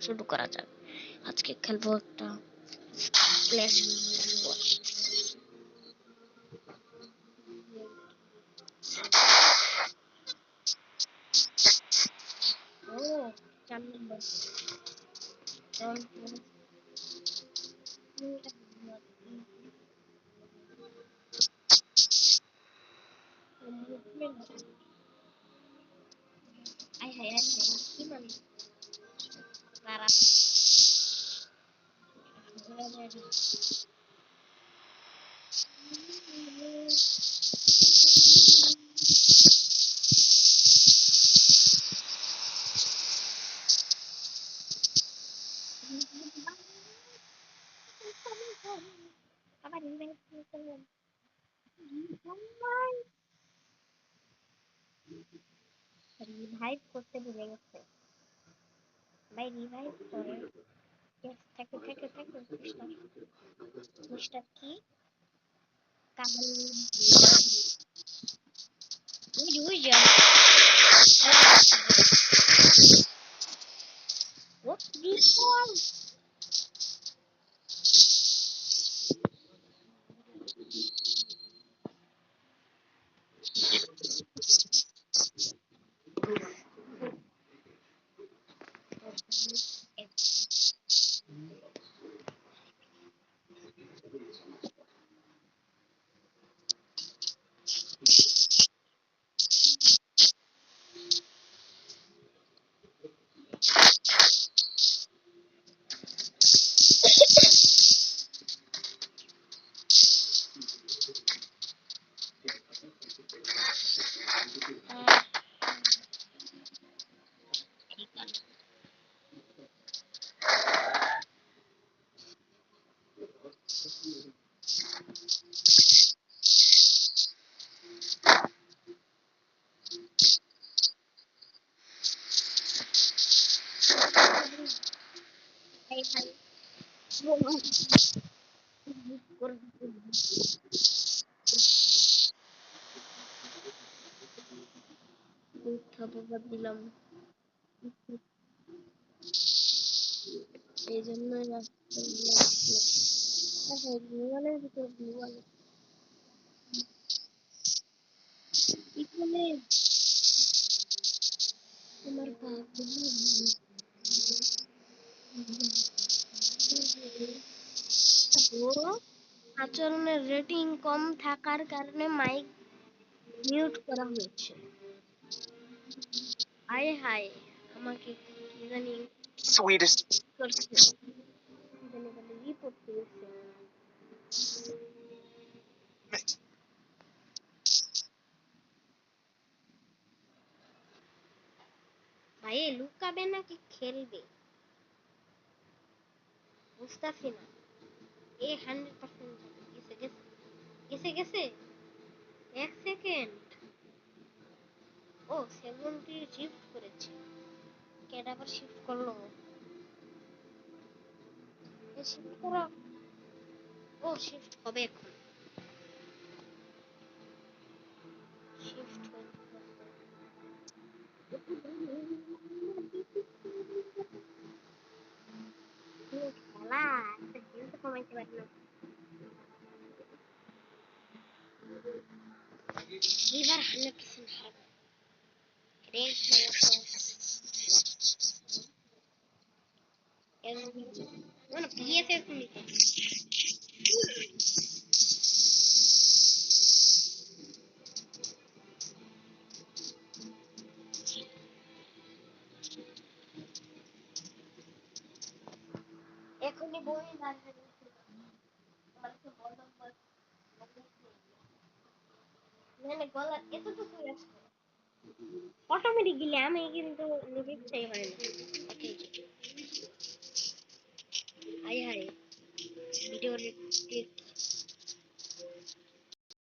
শুরু করা যাক। আজকে খেলবো একটা স্প্ল্যাশ স্কোয়াড। ও 4 নম্বর আই হাই আই হাই কি মানে তারা আবার রিভাইভ করতে ভুলে গেছে ভাই রিভাইভ করে থাকে থাকে থাকে মিস্টার কি কাগল ওই যে what this one hey hi ধন্যবাদ দিলাম এই জন্য গ্লোবালের ভিতরে গ্লোবাল এখানে আমার আচরণের রেটিং কম থাকার কারণে মাইক মিউট করা হয়েছে আয় হায় আমাকে কি জানি সুইডিশ করছে জানি বলে রিপোর্ট করেছে ভাই লুকাবে নাকি খেলবে বুঝতেছি না এ 100% গেছে গেছে গেছে গেছে 1 সেকেন্ড ও 70 শিফট করেছে কেডা আবার শিফট করলো শিফট করো ও শিফট হবে এখন শিফট খেলা কিন্তু কমাইতে পারি না এবার 100% হবে রেড মানে পিএসএস নিতে এখনই বই না মানে গলা এতটুকু আসছে অটোমেটিক গেলে আমি কিন্তু নিজে চাই হয় না আয় হায়